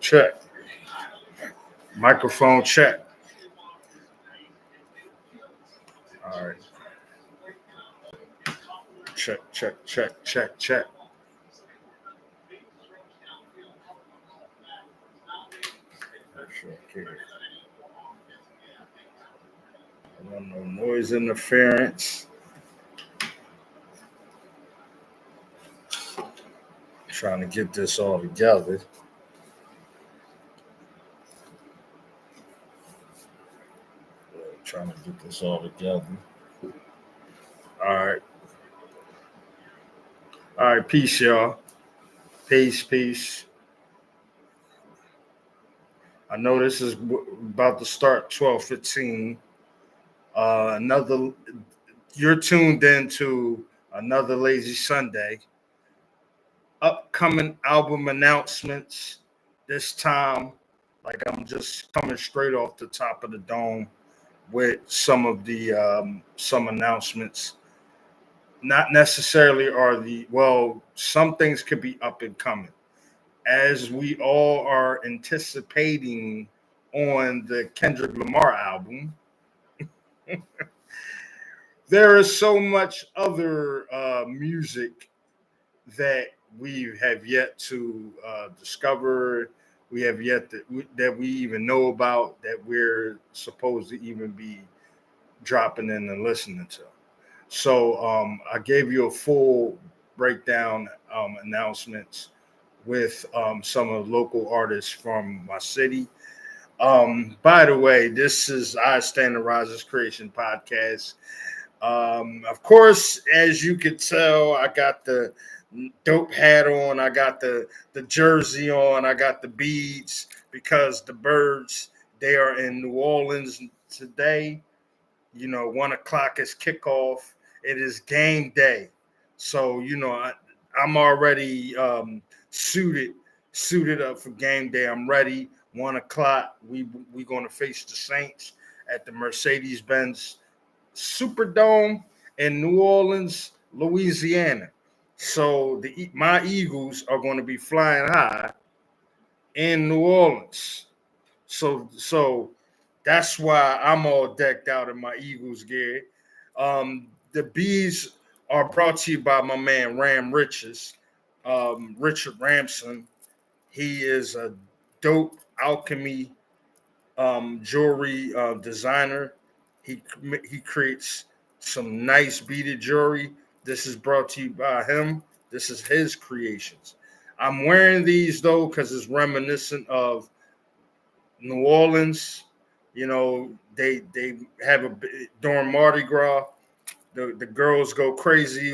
Check. Microphone check. All right. Check, check, check, check, check. Okay. I want no noise interference. Trying to get this all together. Trying to get this all together. All right. All right. Peace, y'all. Peace, peace. I know this is about to start 12:15. Another, you're tuned in to another Lazy Sunday. Upcoming album announcements. This time, like I'm just coming straight off the top of the dome with some of the some announcements. Not necessarily are some things could be up and coming, as we all are anticipating on the Kendrick Lamar album. There is so much other music that we have yet to discover. We have yet that we even know about, that we're supposed to even be dropping in and listening to. So I gave you a full breakdown announcements with some of the local artists from my city. By the way, this is I Stand the Rises Creation Podcast. Of course, as you can tell, I got the dope hat on, I got the jersey on, I got the beads, because the Birds, they are in New Orleans today. 1:00 is kickoff. It is game day. So, I'm already suited up for game day. I'm ready. 1:00, we going to face the Saints at the Mercedes-Benz Superdome in New Orleans, Louisiana. So my Eagles are going to be flying high in New Orleans. So that's why I'm all decked out in my Eagles gear. The bees are brought to you by my man Ram Riches, Richard Ramson. He is a dope alchemy jewelry designer. He creates some nice beaded jewelry. This is brought to you by him. This is his creations. I'm wearing these though because it's reminiscent of New Orleans. They have during Mardi Gras, the girls go crazy,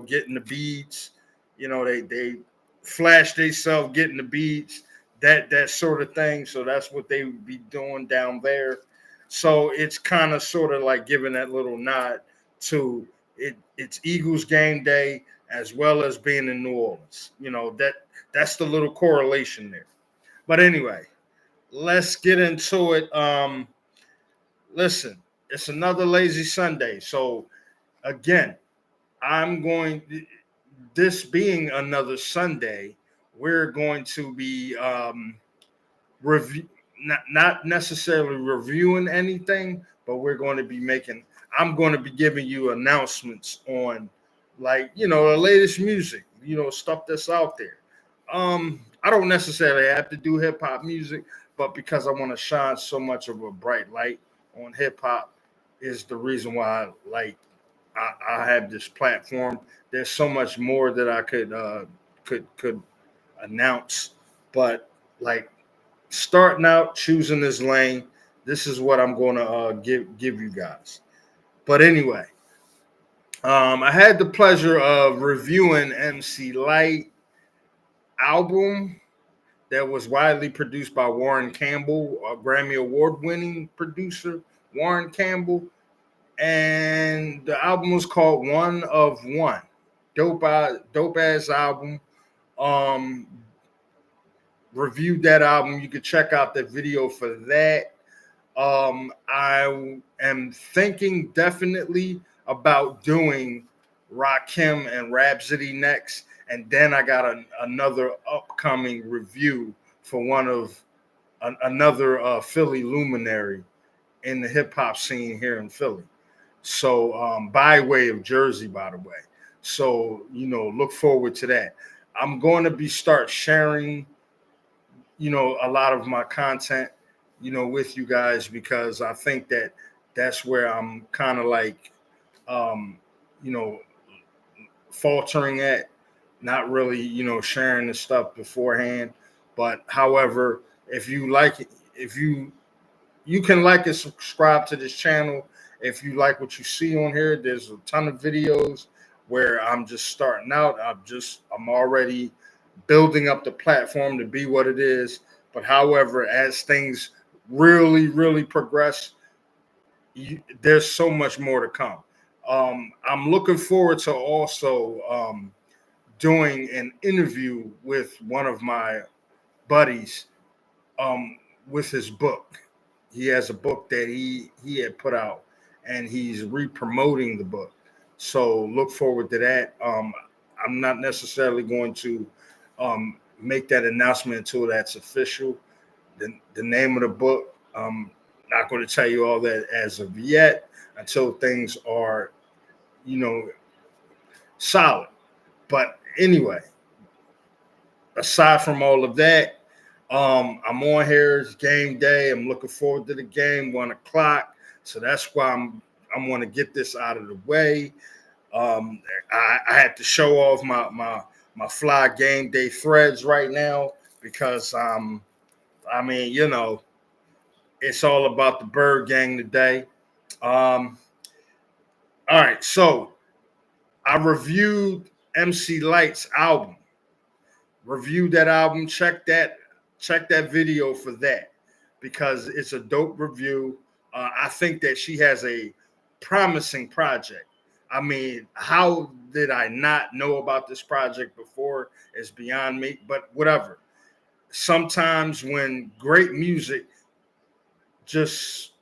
getting the beads. They flash themselves getting the beads, that sort of thing. So that's what they would be doing down there. So it's kind of sort of like giving that little nod to it. It's Eagles game day as well as being in New Orleans. That's the little correlation there. But anyway, let's get into it. Listen, it's another Lazy Sunday. So again, this being another Sunday, we're going to be review, not necessarily reviewing anything, but I'm going to be giving you announcements on, the latest music, stuff that's out there. I don't necessarily have to do hip hop music, but because I want to shine so much of a bright light on hip hop is the reason why I have this platform. There's so much more that I could announce, but starting out choosing this lane, this is what I'm going to give you guys. But anyway, I had the pleasure of reviewing MC Lyte album that was widely produced by Warren Campbell, a Grammy Award-winning producer, Warren Campbell. And the album was called One of One. Dope ass album. Reviewed that album. You can check out the video for that. I am thinking definitely about doing Rakim and Rhapsody next. And then I got another upcoming review for one of another Philly luminary in the hip hop scene here in Philly. So by way of Jersey, by the way. So, look forward to that. I'm going to start sharing, a lot of my content, with you guys, because I think that that's where I'm kind of like, um, you know, faltering at, not really, sharing the stuff beforehand. But however, if you like it, if you can like and subscribe to this channel. If you like what you see on here, there's a ton of videos where I'm just starting out. I'm already building up the platform to be what it is. But however, as things really, really progress, there's so much more to come. I'm looking forward to also doing an interview with one of my buddies um, with his book. He has a book that he had put out, and he's re-promoting the book. So look forward to that. I'm not necessarily going to make that announcement until that's official. The name of the book, not going to tell you all that as of yet until things are, you know, solid. But anyway, aside from all of that, I'm on here. It's game day. I'm looking forward to the game, 1 o'clock. So that's why I'm going to get this out of the way. I had to show off my fly game day threads right now because I mean, it's all about the Bird Gang today. All right, so I reviewed MC Lyte's album. Reviewed that album. Check that video for that, because it's a dope review. I think that she has a promising project. I mean, how did I not know about this project before is beyond me, but whatever. Sometimes when great music just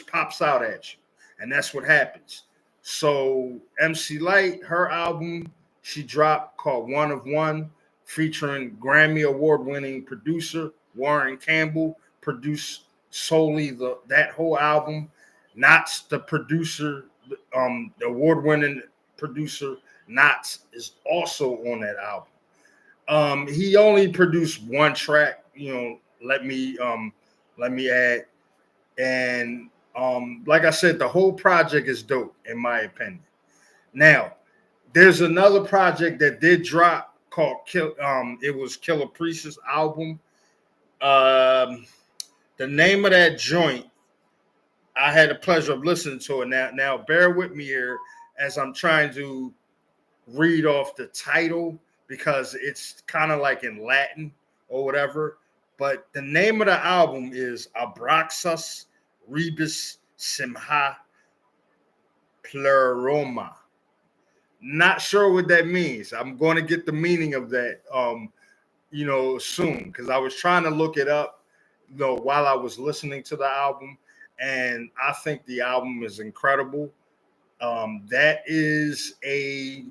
pops out at you, and that's what happens. So MC Lyte, her album she dropped called One of One, featuring Grammy award-winning producer Warren Campbell, produced solely that whole album. Knotts, the producer, the award-winning producer Knotts, is also on that album. He only produced one track, let me add. And like I said, the whole project is dope, in my opinion. Now, there's another project that did drop called it was Killer Priest's album. The name of that joint, I had the pleasure of listening to it. Now bear with me here as I'm trying to read off the title, because it's kind of like in Latin or whatever. But the name of the album is Abraxas Rebus Simha Pleroma. Not sure what that means. I'm going to get the meaning of that, soon, because I was trying to look it up, while I was listening to the album, and I think the album is incredible. That is a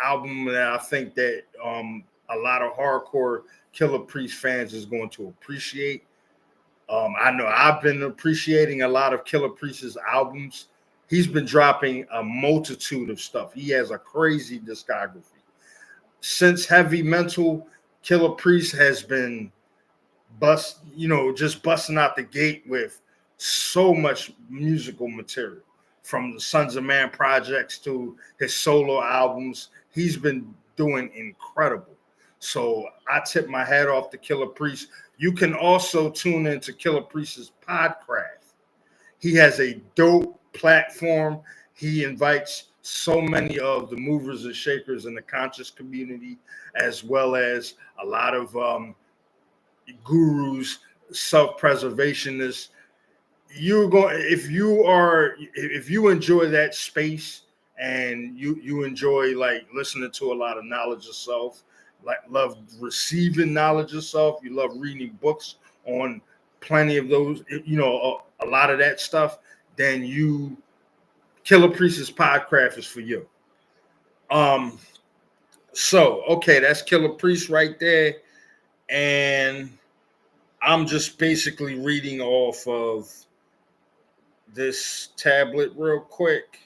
album that I think that a lot of hardcore Killer Priest fans is going to appreciate. I know I've been appreciating a lot of Killer Priest's albums. He's been dropping a multitude of stuff. He has a crazy discography. Since Heavy Mental, Killer Priest has been just busting out the gate with so much musical material, from the Sons of Man projects to his solo albums. He's been doing incredible. So I tip my hat off to Killer Priest. You can also tune into Killer Priest's Podcraft. He has a dope platform. He invites so many of the movers and shakers in the conscious community, as well as a lot of gurus, self-preservationists. If you enjoy that space, and you enjoy like listening to a lot of knowledge of self, like love receiving knowledge of self, you love reading books on plenty of those, a lot of that stuff, then Killer Priest's Podcraft is for you. So okay, that's Killer Priest right there. and I'm just basically reading off of this tablet real quick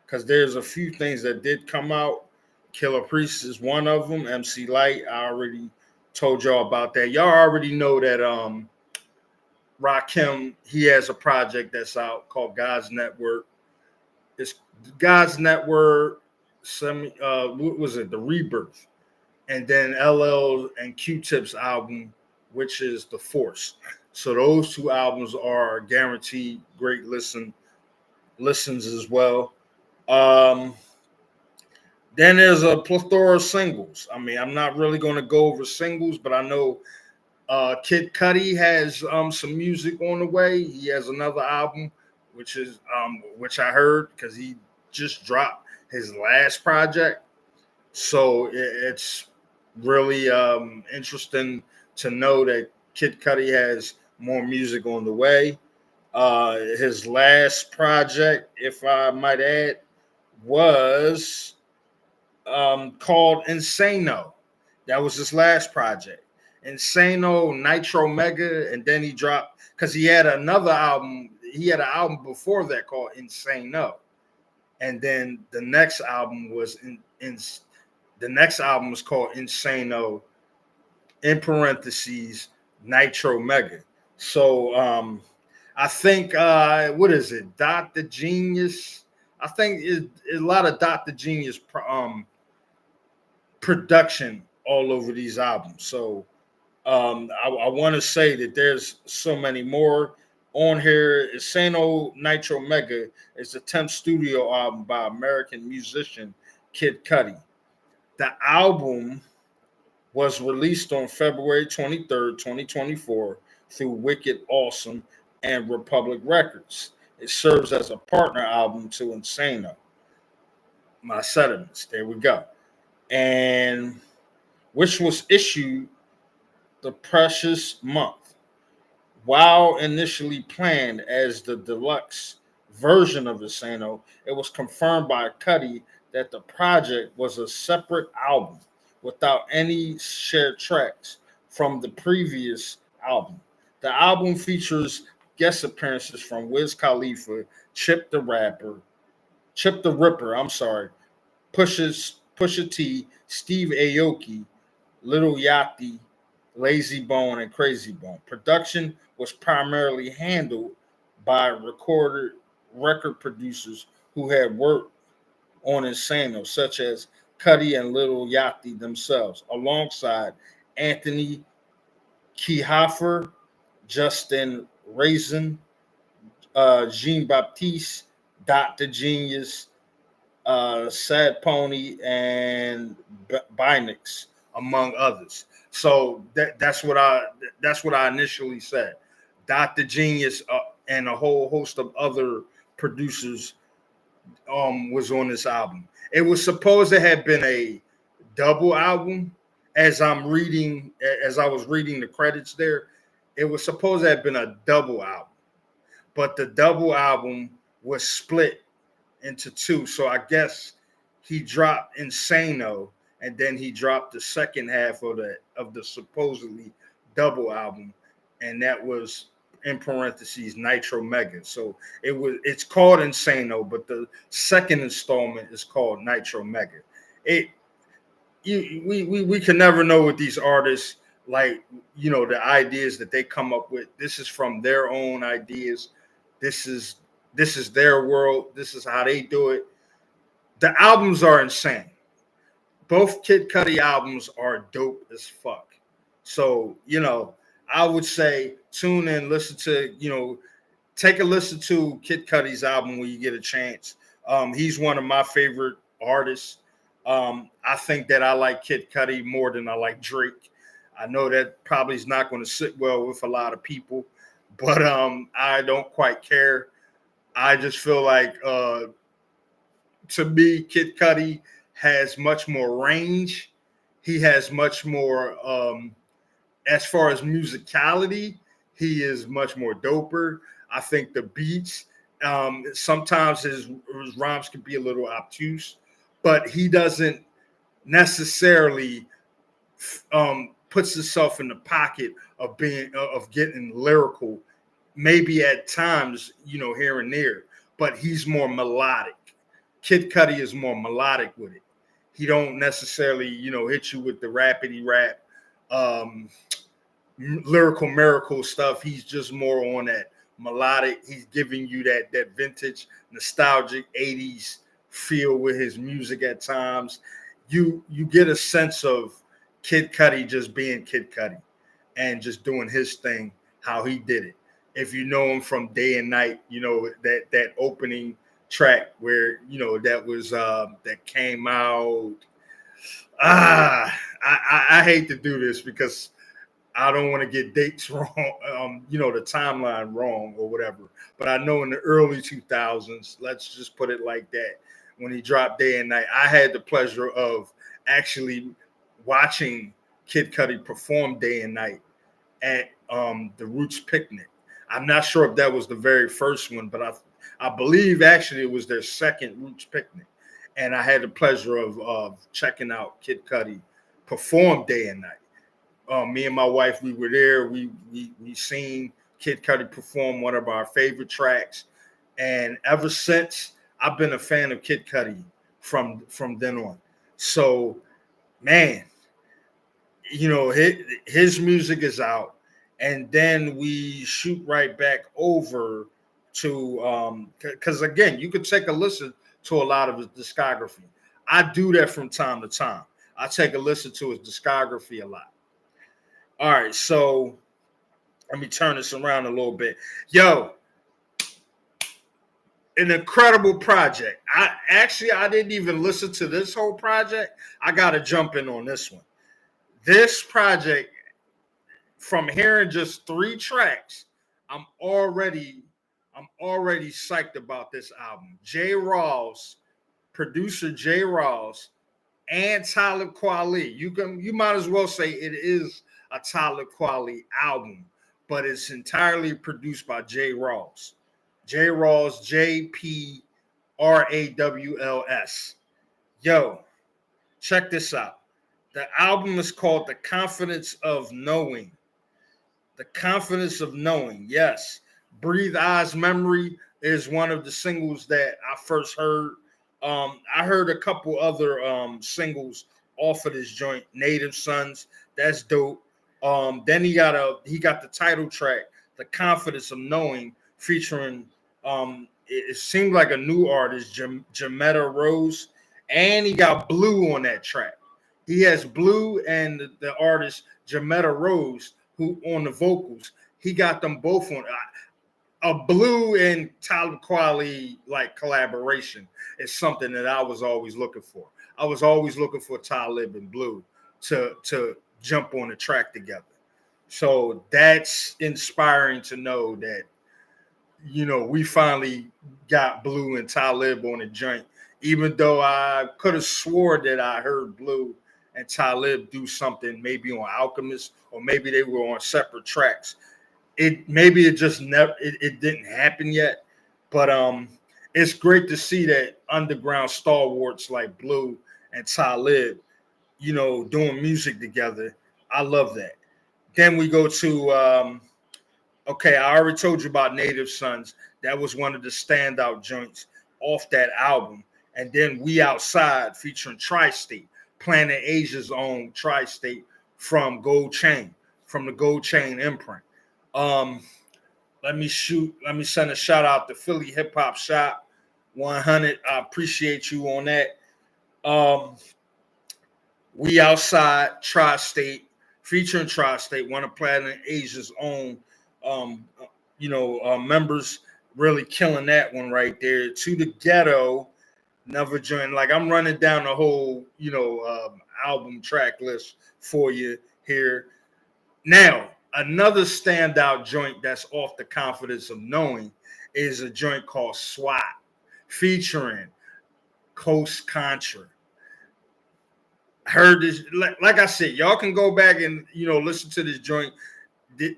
because there's a few things that did come out. Killer Priest is one of them. MC Light, I already told y'all about that. Y'all already know that Rakim, he has a project that's out called God's Network. It's God's Network, what was it? The Rebirth. And then LL and Q-Tip's album, which is The Force. So those two albums are guaranteed great listens as well. Then there's a plethora of singles. I mean, I'm not really going to go over singles, but I know Kid Cudi has some music on the way. He has another album, which I heard because he just dropped his last project. So it's really interesting to know that Kid Cudi has more music on the way. His last project, if I might add, was called Insano. That was his last project. Insano, Nitro Mega, and then he dropped because he had another album. He had an album before that called Insano, and then the next album was the next album was called Insano, in parentheses, Nitro Mega. So I think what is it? Dr. Genius. I think it's a lot of Dr. Genius production all over these albums. So I want to say that there's so many more on here. Insano Nitro Mega is the 10th studio album by American musician Kid Cudi. The album was released on February 23rd, 2024 through Wicked Awesome and Republic Records. It serves as a partner album to Insano. My Sentiments. There we go. And which was issued the precious month. While initially planned as the deluxe version of Insano, it was confirmed by Cudi that the project was a separate album without any shared tracks from the previous album. The album features guest appearances from Wiz Khalifa, Chip the Ripper, Pusha T, Steve Aoki, Little Yachty, Lazy Bone, and Crazy Bone. Production was primarily handled by record producers who had worked on Insano, such as Cudi and Little Yachty themselves, alongside Anthony Kiefer, Justin Raisin, Jean Baptiste, Dr. Genius, Sad Pony, and Binix, among others. So that's what I initially said. Dr. Genius and a whole host of other producers was on this album. It was supposed to have been a double album. As I was reading the credits there, it was supposed to have been a double album, but the double album was split into two. So I guess he dropped Insano, and then he dropped the second half of the supposedly double album, and that was in parentheses Nitro Mega. So it's called Insano, but the second installment is called Nitro Mega. We can never know what these artists like, the ideas that they come up with. This is from their own ideas. This is their world. This is how they do it. The albums are insane. Both Kid Cudi albums are dope as fuck. So, I would say tune in, listen to, take a listen to Kid Cudi's album when you get a chance. He's one of my favorite artists. I think that I like Kid Cudi more than I like Drake. I know that probably is not going to sit well with a lot of people, but I don't quite care. I just feel like, to me, Kid Cudi has much more range. He has much more, as far as musicality, he is much more doper. I think the beats, sometimes his rhymes can be a little obtuse, but he doesn't necessarily puts itself in the pocket of getting lyrical, maybe at times, here and there, but he's more melodic. Kid Cudi is more melodic with it. He don't necessarily, hit you with the rapidy rap, lyrical miracle stuff. He's just more on that melodic. He's giving you that vintage, nostalgic 80s feel with his music at times. You get a sense of Kid Cudi just being Kid Cudi and just doing his thing, how he did it. If you know him from Day and Night, that opening track where, that was that came out. I hate to do this because I don't want to get dates wrong, the timeline wrong or whatever. But I know in the early 2000s, let's just put it like that, when he dropped Day and Night, I had the pleasure of actually watching Kid Cudi perform Day and Night at the Roots Picnic. I'm not sure if that was the very first one, but I believe actually it was their second Roots Picnic. And I had the pleasure of checking out Kid Cudi perform Day and Night. Me and my wife, we were there. We seen Kid Cudi perform one of our favorite tracks. And ever since, I've been a fan of Kid Cudi from then on. So, man, his music is out. And then we shoot right back over to, because again, you could take a listen to a lot of his discography. I do that from time to time. I take a listen to his discography a lot. All right, so let me turn this around a little bit. Yo, an incredible project. I didn't even listen to this whole project. I got to jump in on this one. This project, from hearing just 3 tracks, I'm already psyched about this album. J. Rawls, producer J. Rawls, and Talib Kweli. You might as well say it is a Talib Kweli album, but it's entirely produced by J. Rawls. J. Rawls, JPRAWLS. Yo, check this out. The album is called The Confidence of Knowing. The Confidence of Knowing, yes. Breathe Eyes Memory is one of the singles that I first heard. I heard a couple other singles off of this joint. Native Sons, that's dope. Then he got the title track, The Confidence of Knowing, featuring it seemed like a new artist, Jametta Rose, and he got Blue on that track. He has Blue and the artist Jametta Rose, who on the vocals. He got them both on. A Blue and Talib Kweli like collaboration is something that I was always looking for. I was always looking for Talib and Blue to jump on the track together. So that's inspiring to know that, we finally got Blue and Talib on the joint, even though I could have swore that I heard Blue and Talib do something maybe on Alchemist, or maybe they were on separate tracks. It just never it didn't happen yet, but it's great to see that underground stalwarts like Blue and Talib, doing music together. I love that. Then we go to okay, I already told you about Native Sons. That was one of the standout joints off that album. And then We Outside featuring Tri-State, Planet Asia's own Tri-State from Gold Chain, from the Gold Chain imprint. Let me send a shout out to Philly Hip Hop Shop 100. I appreciate you on that. We Outside, Tri-State, featuring Tri-State, one of Planet Asia's own members, really killing that one right there. To the Ghetto, never joined. Like, I'm running down the whole, album track list for you here. Now, another standout joint that's off The Confidence of Knowing is a joint called SWAT, featuring Coast Contra. Heard this, like I said, y'all can go back and listen to this joint.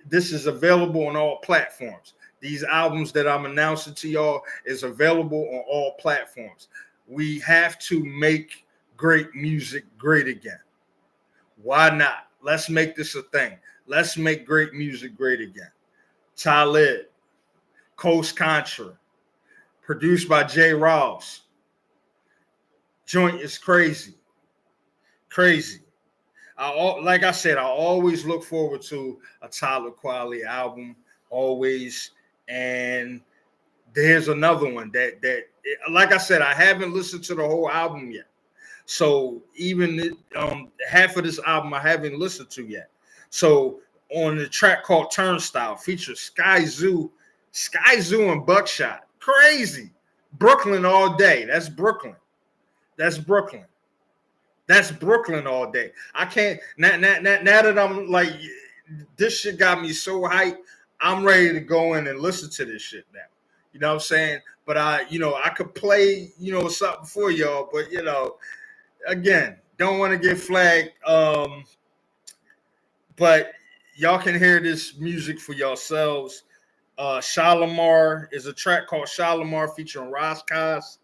This is available on all platforms. These albums that I'm announcing to y'all is available on all platforms. We have to make great music great again. Why not? Let's make this a thing. Let's make great music great again. Talib, Coast Contra, produced by Jay Ross. Joint is crazy. Crazy. Like I said, I always look forward to a Talib Kweli album, always. And there's another one that like I said, I haven't listened to the whole album yet. So even half of this album I haven't listened to yet. So on the track called Turnstile features Sky Zoo and Buckshot. Crazy. Brooklyn all day. That's Brooklyn. That's Brooklyn. That's Brooklyn all day. I can't now that I'm like, this shit got me so hyped. I'm ready to go in and listen to this shit now. You know what I'm saying? But I could play, something for y'all, but again, don't want to get flagged. But y'all can hear this music for yourselves. Shalimar is a track called Shalimar featuring Raskaz.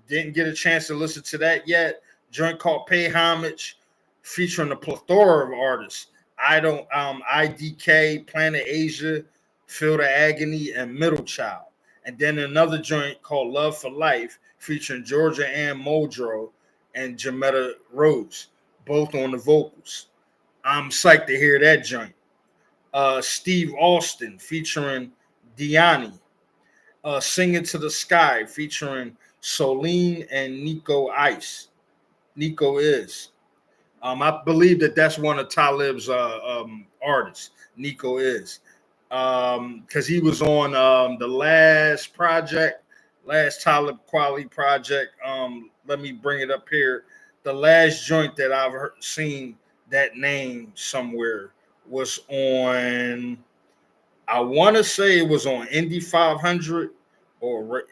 Didn't get a chance to listen to that yet. Joint called Pay Homage featuring a plethora of artists. IDK, Planet Asia, Feel the Agony, and Middle Child. And then another joint called Love for Life featuring Georgia Ann Muldrow and Jametta Rose, both on the vocals. I'm psyched to hear that joint. Steve Austin featuring Diani. Singing to the Sky featuring Soline and Nico Ice. Nico is. I believe that's one of Talib's artists. Nico is. Because he was on the last Talib Kweli project. Let me bring it up here. The last joint that I've seen that name somewhere was on, I want to say it was on Indy 500 or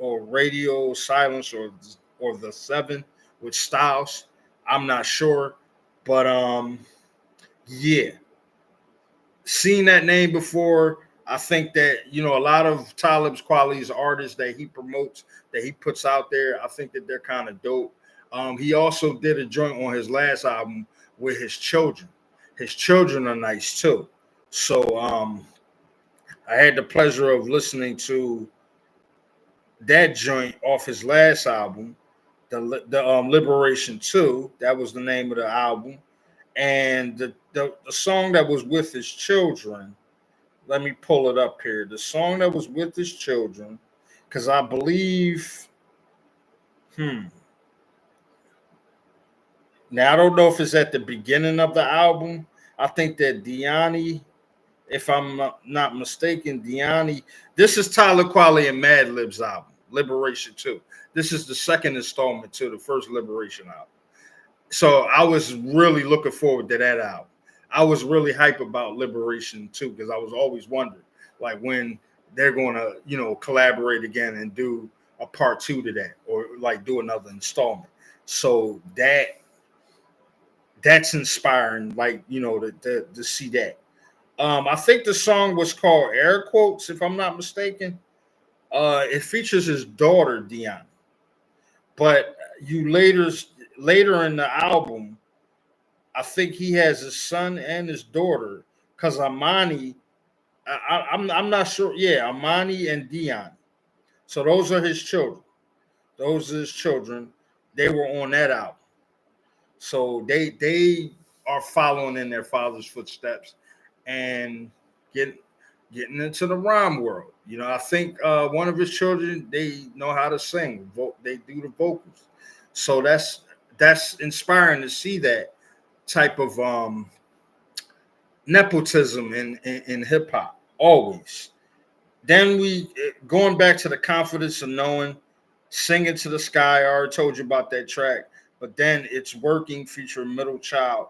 Radio Silence or The 7 with Styles. I'm not sure. But yeah. Seen that name before. I think that, a lot of Talib Kweli's artists that he promotes, that he puts out there, I think that they're kind of dope. He also did a joint on his last album with his children. His children are nice too. So I had the pleasure of listening to that joint off his last album, the Liberation 2. That was the name of the album. And the song that was with his children, let me pull it up here. The song that was with his children, because I believe, now I don't know if it's at the beginning of the album. I think that Diani, if I'm not mistaken, Diani, this is Talib Kweli and Madlib's album, Liberation 2. This is the second installment to the first Liberation album. So I was really looking forward to that album. I was really hype about Liberation 2 because I was always wondering, like, when they're going to, collaborate again and do a part 2 to that, or like do another installment. So that's inspiring, like, to see that. I think the song was called Air Quotes, if I'm not mistaken. It features his daughter, Dion. But you later in the album, I think he has his son and his daughter, because Amani, I'm not sure. Yeah, Amani and Dion. So those are his children. They were on that album. So they are following in their father's footsteps and getting into the rhyme world. I think one of his children, they know how to sing. They do the vocals. So that's inspiring to see that type of nepotism in hip hop, always. Then we going back to the Confidence of Knowing, Singing to the Sky. I already told you about that track. But then It's Working featuring Middle Child.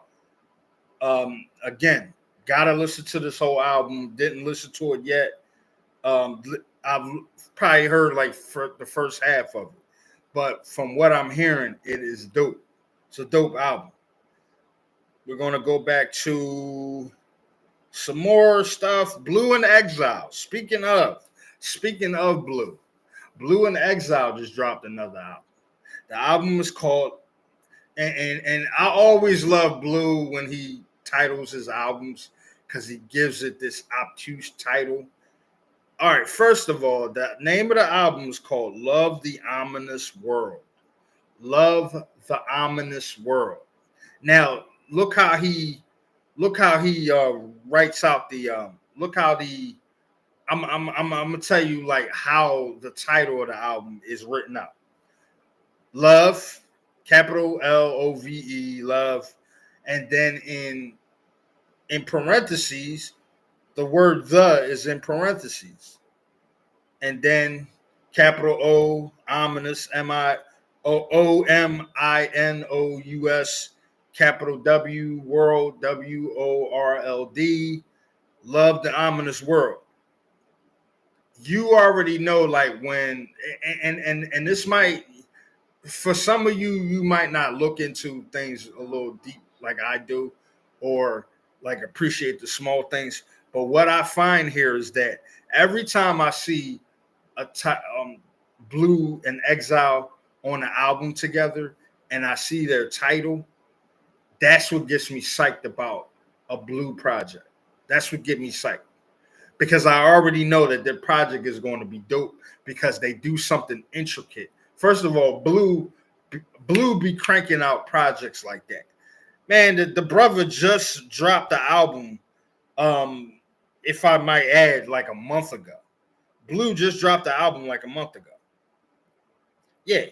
Again, gotta listen to this whole album. Didn't listen to it yet. I've probably heard like for the first half of it. But from what I'm hearing, it is dope. It's a dope album. We're going to go back to some more stuff. Blue in Exile. Speaking of Blue in Exile just dropped another album. The album is called and I always love Blue when he titles his albums because he gives it this obtuse title. All right, first of all, the name of the album is called Love the Ominous World. Love the Ominous World. Now, look how he writes out the look how the I'm gonna tell you like how the title of the album is written out. Love, capital LOVE, love, and then in parentheses, the word the is in parentheses, and then capital O, ominous, OMINOUS, capital W, world, WORLD, love the ominous world. You already know, like when, and this might, for some of you, you might not look into things a little deep like I do, or like appreciate the small things. But what I find here is that every time I see Blue and Exile on an album together, and I see their title, that's what gets me psyched about a Blue project. That's what gets me psyched, because I already know that their project is going to be dope because they do something intricate. First of all, Blue be cranking out projects like that. Man, the brother just dropped the album, if I might add, like a month ago. Blue just dropped the album like a month ago. Yeah.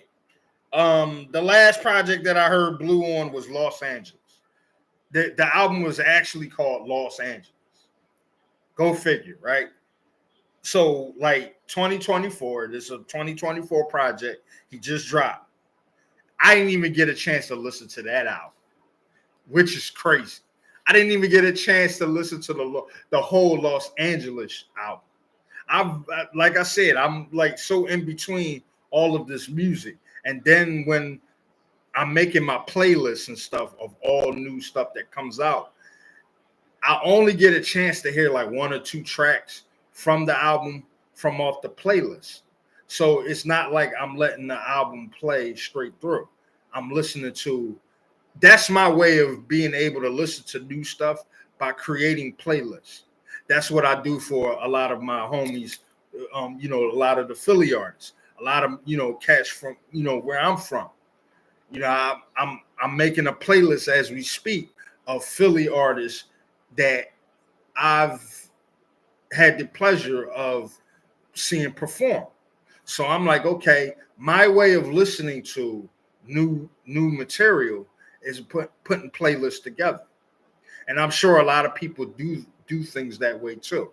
The last project that I heard Blue on was Los Angeles. The album was actually called Los Angeles. Go figure, right? So, like 2024, this is a 2024 project he just dropped. I didn't even get a chance to listen to that album, which is crazy. I didn't even get a chance to listen to the whole Los Angeles album. Like I said, I'm like so in between all of this music. And then when I'm making my playlists and stuff of all new stuff that comes out, I only get a chance to hear like one or two tracks from the album from off the playlist. So it's not like I'm letting the album play straight through. I'm listening to, that's my way of being able to listen to new stuff by creating playlists. That's what I do for a lot of my homies, a lot of the Philly artists, a lot of, cats from, where I'm from. I'm making a playlist as we speak of Philly artists that I've had the pleasure of seeing perform. So I'm like, okay, my way of listening to new material is putting playlists together. And I'm sure a lot of people do things that way too.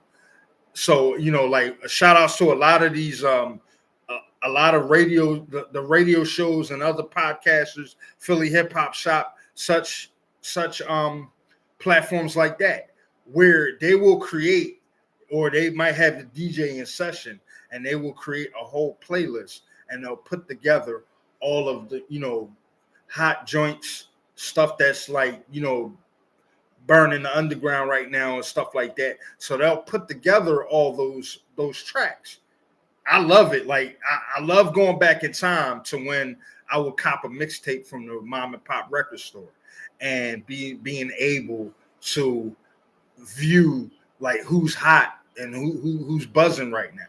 So, like shout outs to a lot of these a lot of the radio shows and other podcasters, Philly Hip Hop Shop, such platforms like that, where they will create, or they might have the DJ in session and they will create a whole playlist and they'll put together all of the, hot joints, stuff that's like, burning the underground right now and stuff like that. So they'll put together all those tracks. I love it. Like I love going back in time to when I would cop a mixtape from the mom and pop record store and being able to view like who's hot and who's buzzing right now,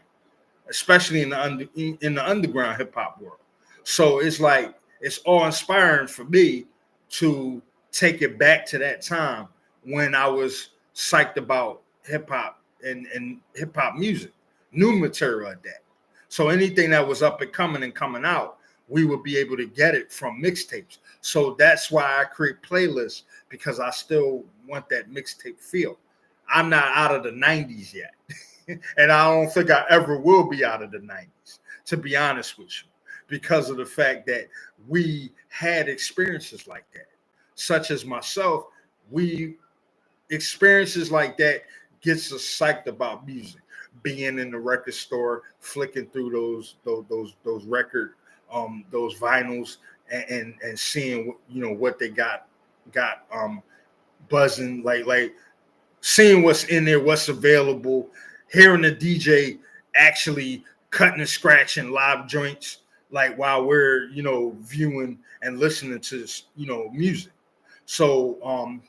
especially in the underground hip hop world. So it's like it's all inspiring for me to take it back to that time when I was psyched about hip hop and hip hop music, new material at that. So anything that was up and coming out, we would be able to get it from mixtapes. So that's why I create playlists, because I still want that mixtape feel. I'm not out of the 90s yet. And I don't think I ever will be out of the 90s, to be honest with you, because of the fact that we had experiences like that, such as myself. Experiences like that gets us psyched about music. Being in the record store, flicking through those record, those vinyls, and seeing what they got buzzing, like seeing what's in there, what's available, hearing the DJ actually cutting and scratching live joints, like while we're, viewing and listening to, music. So,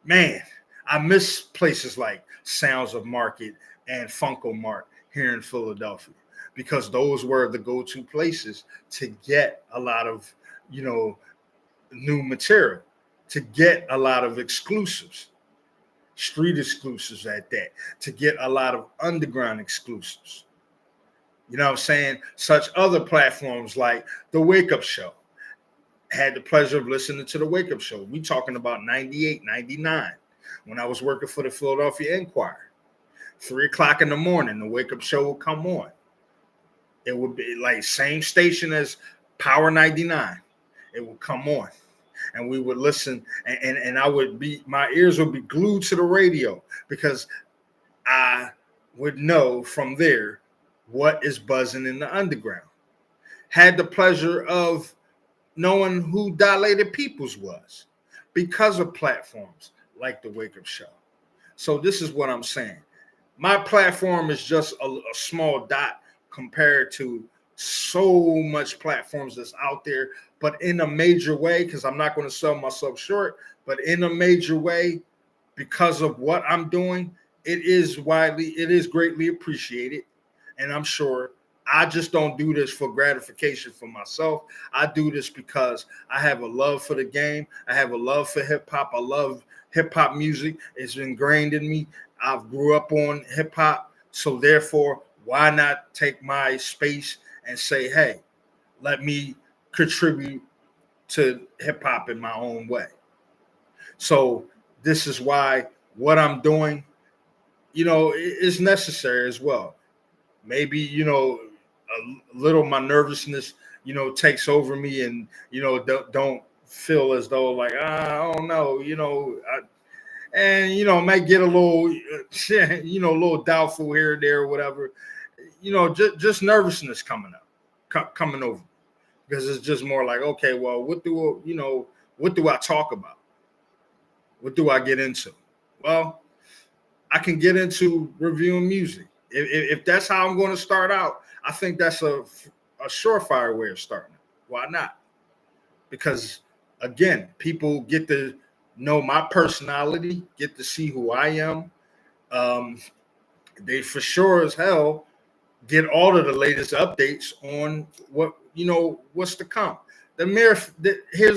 man, I miss places like Sounds of Market and Funko Mart here in Philadelphia, because those were the go-to places to get a lot of, new material, to get a lot of exclusives, street exclusives at that, to get a lot of underground exclusives. You know what I'm saying? Such other platforms like The Wake Up Show. Had the pleasure of listening to The Wake Up Show. We talking about 98, 99, when I was working for the Philadelphia Inquirer. 3:00 in the morning, The Wake Up Show would come on. It would be like same station as Power 99. It would come on. And we would listen, and my ears would be glued to the radio, because I would know from there what is buzzing in the underground. Had the pleasure of knowing who Dilated Peoples was because of platforms like The Wake Up Show. So this is what I'm saying. My platform is just a small dot compared to so much platforms that's out there, but in a major way, because I'm not going to sell myself short, but in a major way, because of what I'm doing, it is greatly appreciated. And I'm sure I just don't do this for gratification for myself. I do this because I have a love for the game. I have a love for hip hop. I love hip hop music. It's ingrained in me. I grew up on hip hop. So therefore, why not take my space and say, hey, let me contribute to hip hop in my own way. So this is why what I'm doing, is necessary as well. Maybe, a little my nervousness, takes over me, and, don't feel as though like, I don't know, might get a little, a little doubtful here or there or whatever, just nervousness coming over, because it's just more like, okay, well, what do I talk about? What do I get into? Well, I can get into reviewing music. If that's how I'm going to start out, I think that's a surefire way of starting. Why not? Because, again, people get to know my personality, get to see who I am. They for sure as hell get all of the latest updates on what's to come. Here's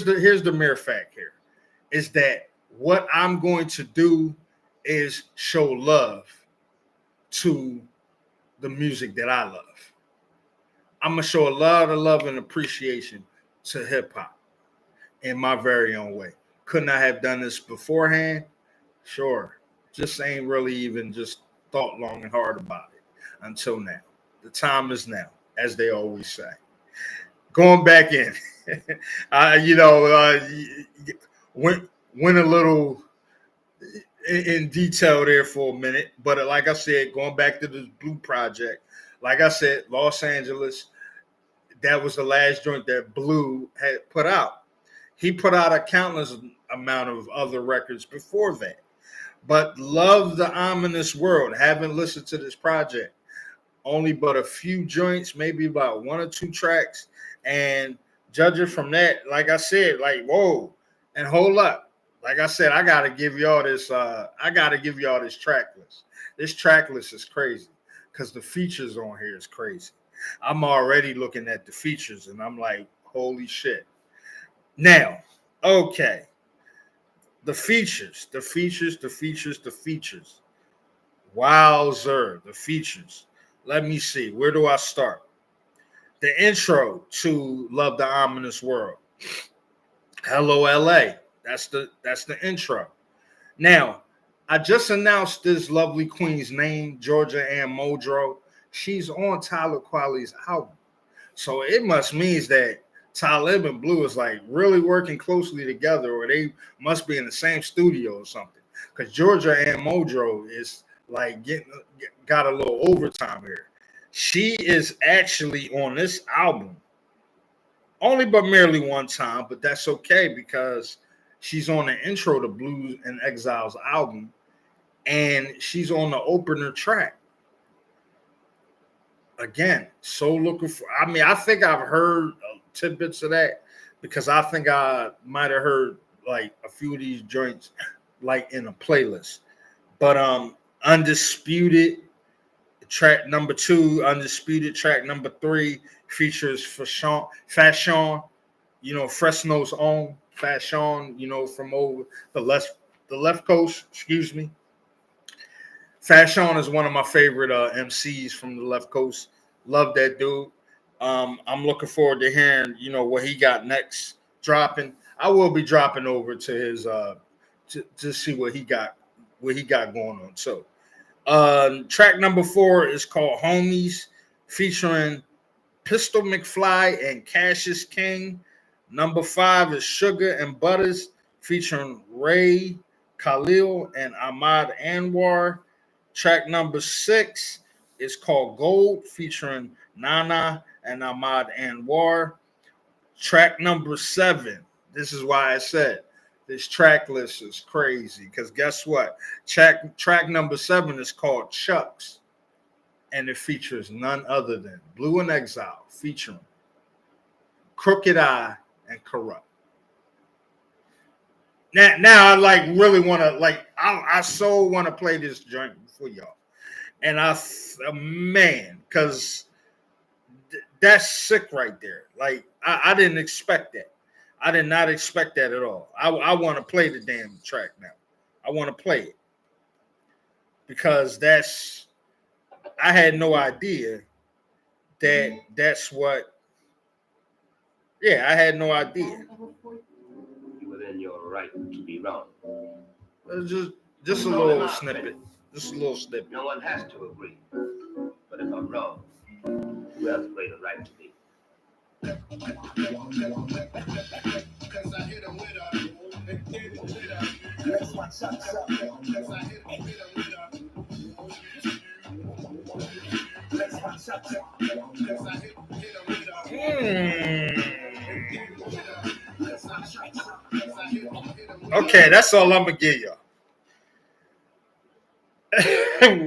the mere fact here is that what I'm going to do is show love to the music that I love. I'm going to show a lot of love and appreciation to hip hop in my very own way. Couldn't I have done this beforehand? Sure. Just ain't really even just thought long and hard about it until now. The time is now, as they always say. Going back in, went a little in detail there for a minute, but like I said, going back to this Blue project, like I said, Los Angeles, that was the last joint that Blue had put out. He put out a countless amount of other records before that, but Love the Ominous World. Haven't listened to this project. Only but a few joints, maybe about one or two tracks. And judging from that, like I said, like, whoa, and hold up. Like I said, I gotta give y'all this track list. This track list is crazy because the features on here is crazy. I'm already looking at the features and I'm like, holy shit. Now, okay. The features. Wowzer, the features. Let me see. Where do I start? The intro to Love the Ominous World. Hello, LA. That's the intro. Now, I just announced this lovely queen's name, Georgia Ann Muldrow. She's on Talib Kweli's album. So it must mean that Talib and Blue is like really working closely together, or they must be in the same studio or something. Because Georgia Ann Muldrow is like got a little overtime here. She is actually on this album only but merely one time, but that's okay because she's on the intro to Blues and Exile's album, and she's on the opener track. again, so looking for. I mean, I think I've heard tidbits of that because I think I might have heard like a few of these joints like in a playlist. But Undisputed track number 2, Undisputed track number 3 features Fashion, Fresno's own Fashion, from over the left coast, excuse me. Fashion is one of my favorite MCs from the left coast. Love that dude. I'm looking forward to hearing, what he got next dropping. I will be dropping over to his to see what he got going on. So track number 4 is called Homies, featuring Pistol McFly and Cassius King. Number 5 is Sugar and Butters, featuring Ray Khalil and Ahmad Anwar. Track number 6 is called Gold, featuring Nana and Ahmad Anwar. Track number 7. This is why I said this track list is crazy. Because guess what? Track number 7 is called Chucks. And it features none other than Blue in Exile, featuring Crooked Eye and Corrupt. Now I really want to I so want to play this joint for y'all, and because that's sick right there. Like I didn't expect that. I did not expect that at all. I want to play the damn track now. I want to play it because I had no idea that's what. Yeah, I had no idea. Within your right to be wrong. Just a little snippet. Just a little snippet. No one has to agree. But if I'm wrong, who has a greater right to be? Okay, that's all I'm gonna give y'all.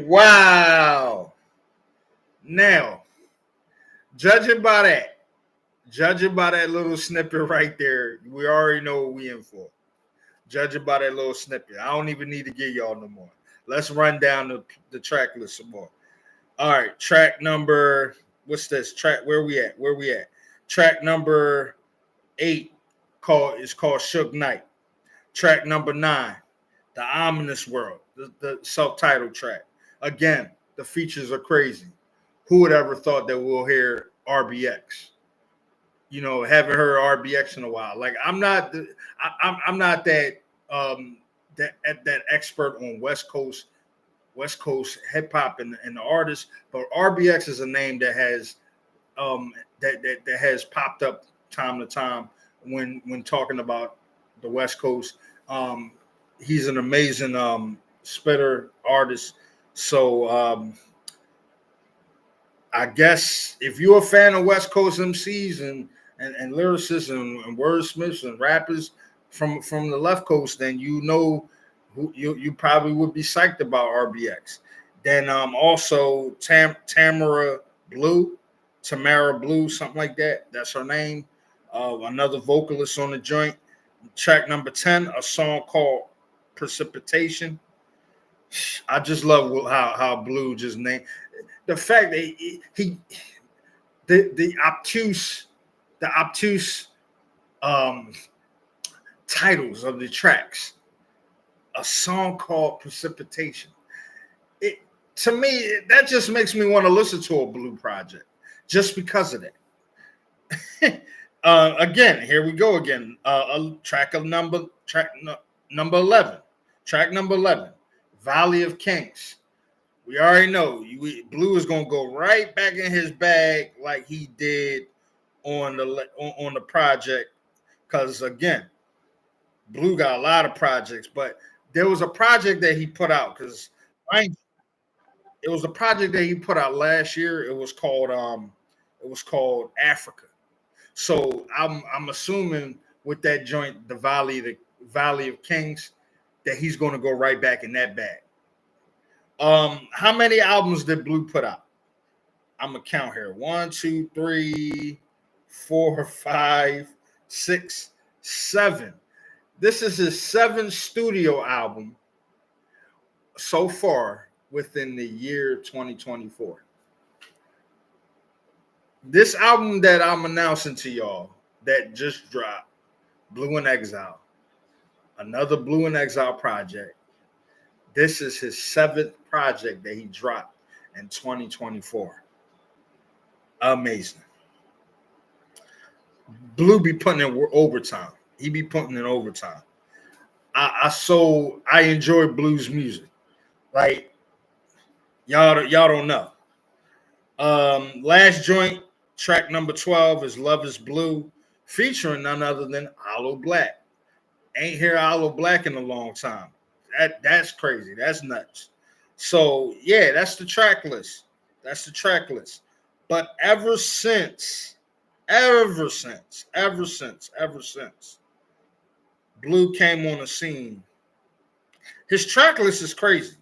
Wow. Now, judging by that little snippet right there, we already know what we in for. Judging by that little snippet, I don't even need to give y'all no more. Let's run down the track list some more. All right, track number. What's this track? Where we at? Track number 8 is called Suge Knight. Track number 9, The Ominous World, the self-titled track. Again, the features are crazy. Who would ever thought that we'll hear RBX? Haven't heard RBX in a while. Like I'm not that that expert on West Coast hip hop and the artists, but RBX is a name that has that has popped up time to time when talking about the West Coast. He's an amazing spitter artist. So I guess if you're a fan of West Coast MCs and lyricists and wordsmiths and rappers from the left coast, then who you probably would be psyched about RBX. Then also Tamara Blue, something like that. That's her name. Another vocalist on the joint. Track number 10, a song called Precipitation. I just love how Blue just named the fact that the obtuse titles of the tracks. A song called Precipitation. To me, that just makes me want to listen to a Blue project just because of that. Again, here we go again. Track number 11. Track number 11, Valley of Kings. We already know Blue is gonna go right back in his bag like he did on the project. Because again, Blue got a lot of projects, but there was a project that he put out it was a project that he put out last year. It was called Africa. So I'm assuming with that joint, the Valley of Kings, that he's going to go right back in that bag. How many albums did Blue put out? I'm gonna count here. 1, 2, 3, 4, 5, 6, 7. This is his 7th studio album so far within the year 2024. This album that I'm announcing to y'all that just dropped, Blue in Exile, another Blue in Exile project. This is his 7th project that he dropped in 2024. Amazing. Blue be putting in overtime. He be putting in overtime. I enjoy Blue's music. Like y'all don't know. Last joint, track number 12 is Love is Blue, featuring none other than Aloe Black. Ain't hear Aloe Black in a long time. That's crazy. That's nuts. So yeah, that's the track list. That's the track list. But ever since, Blue came on the scene, his track list is crazy.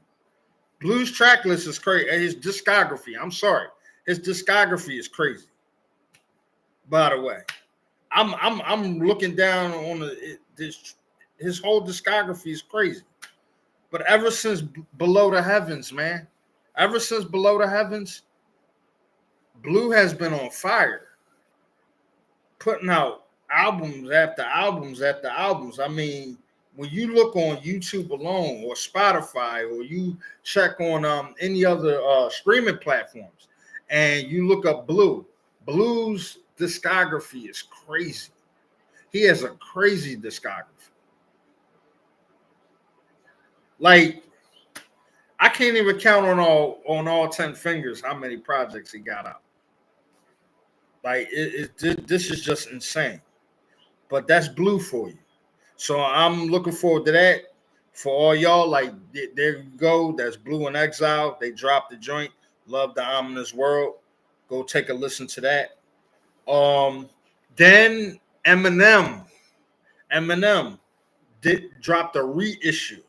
Blue's track list is crazy. His discography, I'm sorry. His discography is crazy. By the way, I'm looking down on his whole discography is crazy. But ever since Below the Heavens, man, ever since Below the Heavens, Blue has been on fire, putting out albums after albums after albums. I mean, when you look on YouTube alone or Spotify, or you check on any other streaming platforms, and you look up Blue's discography is crazy. He has a crazy discography. Like, I can't even count on all 10 fingers how many projects he got out. Like, this is just insane. But that's Blue for you. So I'm looking forward to that. For all y'all, like, there you go. That's Blue in Exile. They dropped the joint. Love the Ominous World. Go take a listen to that. Then Eminem dropped a reissue.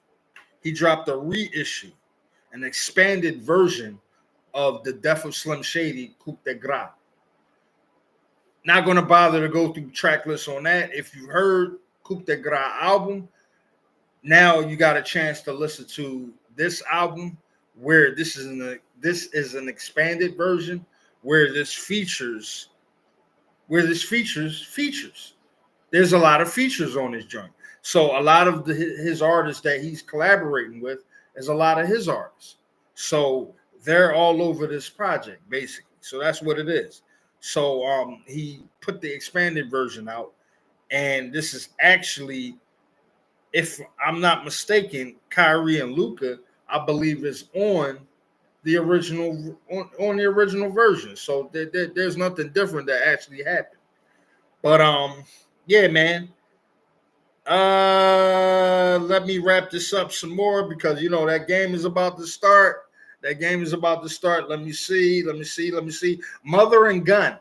He dropped a reissue, an expanded version of the Death of Slim Shady, Coup de Grace. Not going to bother to go through track lists on that. If you heard Coup de Grace album, now you got a chance to listen to this album, where this is an expanded version, where this features. There's a lot of features on this joint. So a lot of his artists that he's collaborating with is a lot of his artists. So they're all over this project, basically. So that's what it is. So he put the expanded version out, and this is actually, if I'm not mistaken, Kyrie and Luka, I believe, is on the original version. So there's nothing different that actually happened. But yeah, man. Let me wrap this up some more, because that game is about to start. Let me see. Mother and Gun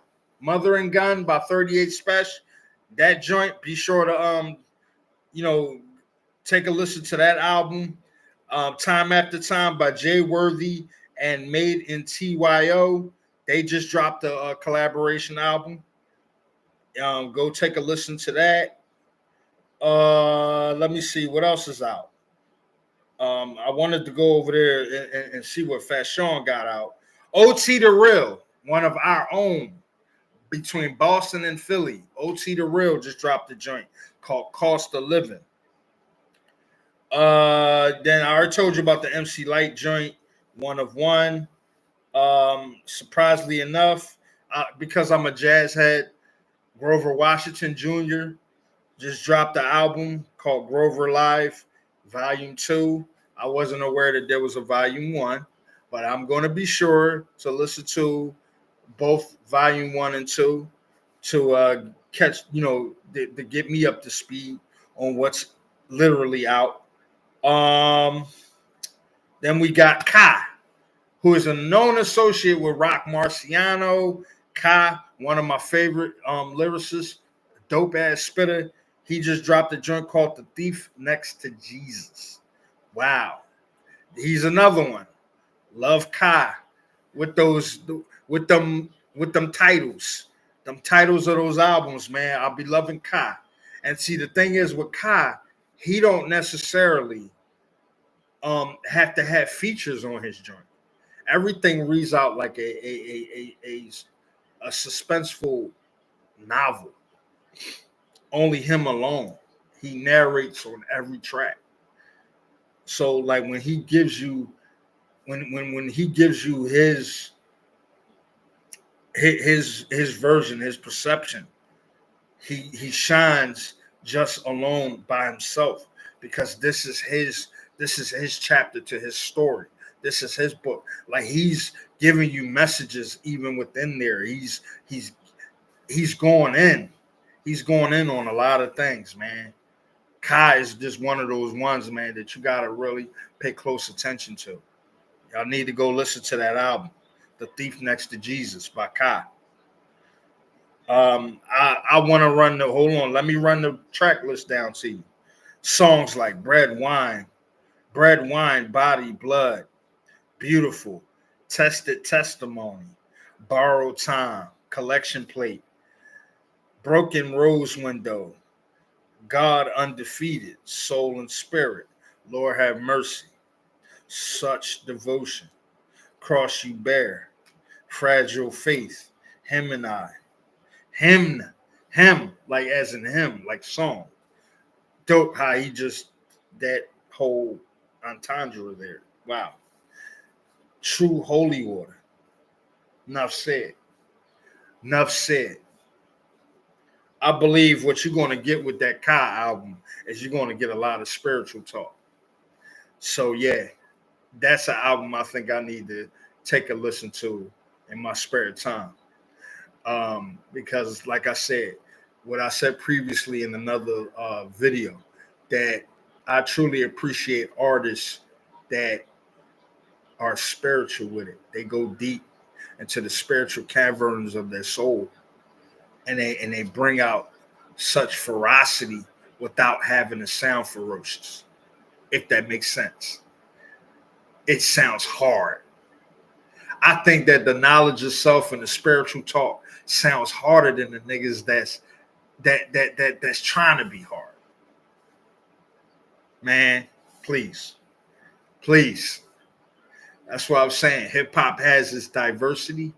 by 38 Special. That joint, be sure to take a listen to that album. Time After Time by Jay Worthy and Made in TYO. They just dropped a collaboration album. Go take a listen to that. Let me see what else is out. I wanted to go over there and see what Fat Sean got out. OT the Real, one of our own, between Boston and Philly. OT the Real just dropped a joint called Cost of Living. Then I already told you about the MC Light joint, One of One. Surprisingly enough, because I'm a jazz head, Grover Washington Jr. just dropped the album called Grover Live, Volume 2. I wasn't aware that there was a Volume 1, but I'm going to be sure to listen to both Volume 1 and 2 to catch, to get me up to speed on what's literally out. Then we got Kai, who is a known associate with Rock Marciano. Kai, one of my favorite lyricists, dope ass spitter. He just dropped a joint called The Thief Next to Jesus. Wow. He's another one. Love Kai with those with them titles. Them titles of those albums, man. I'll be loving Kai. And see, the thing is with Kai, he don't necessarily have to have features on his joint. Everything reads out like a suspenseful novel. Only him alone. He narrates on every track. So like when he gives you when he gives you his version, his perception, he shines just alone by himself because this is his chapter to his story. This is his book. Like he's giving you messages even within there. He's going in. He's going in on a lot of things, man. Kai is just one of those ones, man, that you gotta really pay close attention to. Y'all need to go listen to that album, The Thief Next to Jesus by Kai. I want to let me run the track list down to you. Songs like Bread, Wine, Body, Blood, Beautiful, Tested Testimony, Borrowed Time, Collection Plate, Broken Rose Window, God Undefeated, Soul and Spirit, Lord Have Mercy, Such Devotion, Cross You Bear, Fragile Faith, Him and I, Him, like as in him, like song. Dope how he just, that whole entendre there. Wow. True Holy Water. Enough said. I believe what you're going to get with that Kai album is you're going to get a lot of spiritual talk. So yeah, that's an album I think I need to take a listen to in my spare time. Because like I said, what I said previously in another video, that I truly appreciate artists that are spiritual with it. They go deep into the spiritual caverns of their soul. And they bring out such ferocity without having to sound ferocious, if that makes sense. It sounds hard. I think that the knowledge of self and the spiritual talk sounds harder than the niggas that's trying to be hard. Man, please. That's what I'm saying. Hip hop has its diversity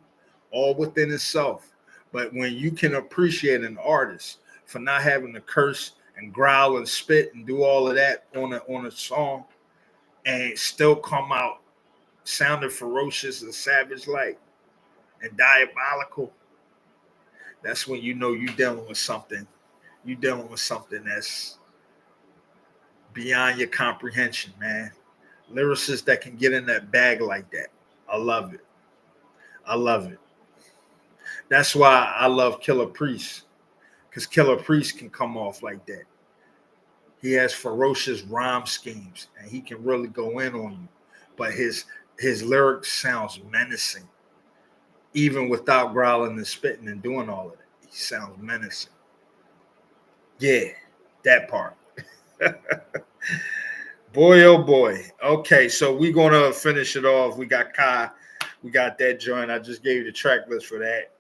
all within itself. But when you can appreciate an artist for not having to curse and growl and spit and do all of that on a song and still come out sounding ferocious and savage like and diabolical, that's when you know you're dealing with something. You're dealing with something that's beyond your comprehension, man. Lyricists that can get in that bag like that. I love it. That's why I love Killah Priest, because Killah Priest can come off like that. He has ferocious rhyme schemes, and he can really go in on you. But his lyrics sounds menacing, even without growling and spitting and doing all of that. He sounds menacing. Yeah, that part. Boy, oh boy. Okay, so we're gonna finish it off. We got Kai, we got that joint. I just gave you the track list for that.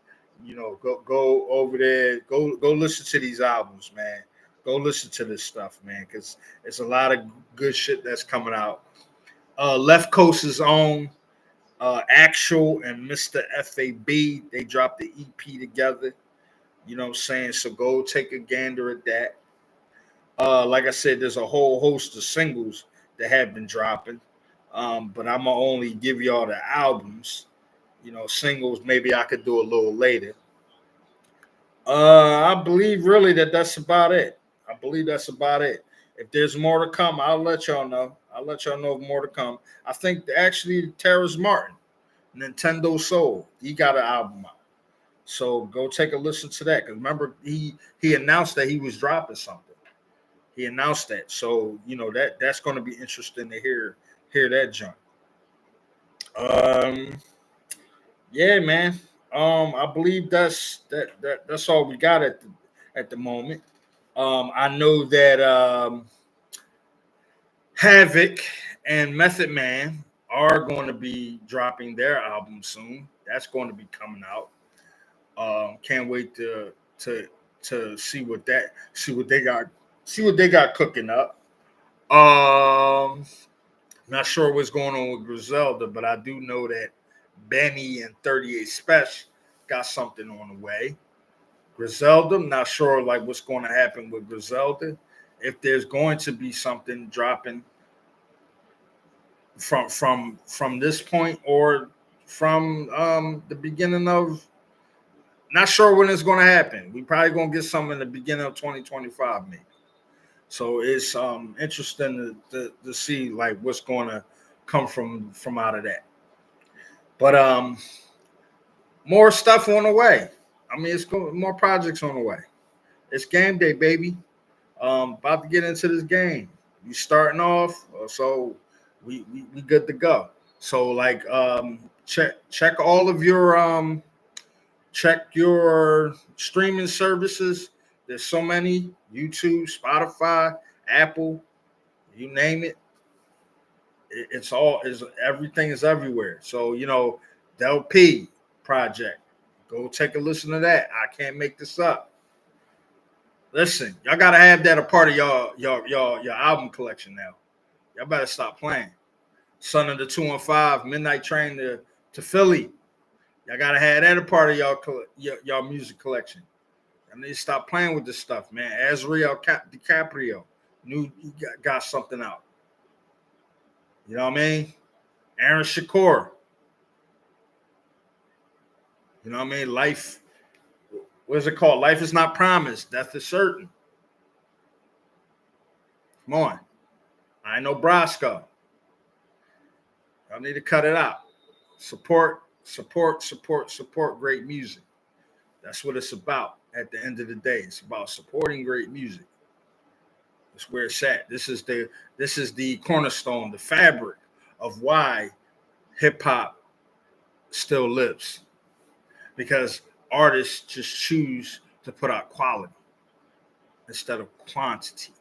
You know, go over there, go listen to these albums, man. Go listen to this stuff, man, because it's a lot of good shit that's coming out. Left Coast's own Actual and Mr. FAB, they dropped the EP together. You know what I'm saying? So go take a gander at that. Like I said, there's a whole host of singles that have been dropping. But I'm gonna only give y'all the albums. You know, singles, maybe I could do a little later. I believe really that's about it. If there's more to come, I'll let y'all know. If more to come. I think actually Terrace Martin, Nintendo Soul, he got an album out. So go take a listen to that. Because remember, he announced that he was dropping something. He announced that. So, you know, that's going to be interesting to hear that jump. Yeah, man. I believe that's all we got at the moment. I know that Havoc and Method Man are going to be dropping their album soon. That's going to be coming out. Can't wait to see what they got cooking up. Not sure what's going on with Griselda, but I do know that Benny and 38 Special got something on the way. Griselda, I'm not sure like what's going to happen with Griselda. If there's going to be something dropping from this point or from the beginning of, not sure when it's going to happen. We probably going to get something in the beginning of 2025 maybe. So it's interesting to see like what's going to come from out of that. But more stuff on the way. I mean, it's going more projects on the way. It's game day, baby. About to get into this game. You starting off, so we good to go. So like check all of your check your streaming services. There's so many: YouTube, Spotify, Apple, you name it. It's all is everything is everywhere. So Del P project. Go take a listen to that. I can't make this up. Listen, y'all gotta have that a part of your album collection now. Y'all better stop playing. Son of the 215, Midnight Train to Philly. Y'all gotta have that a part of y'all music collection. I need to stop playing with this stuff, man. Azriel DiCaprio got something out. You know what I mean? Aaron Shakur. You know what I mean? Life. What is it called? Life is not promised. Death is certain. Come on. I know Brasco. Y'all need to cut it out. Support great music. That's what it's about at the end of the day. It's about supporting great music. That's where it's at. This is the cornerstone, the fabric of why hip hop still lives. Because artists just choose to put out quality instead of quantity.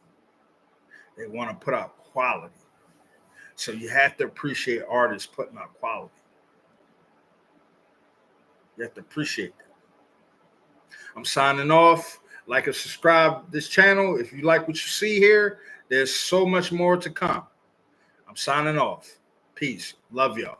They want to put out quality. So you have to appreciate artists putting out quality. You have to appreciate that. I'm signing off. Like and subscribe to this channel. If you like what you see here, there's so much more to come. I'm signing off. Peace. Love y'all.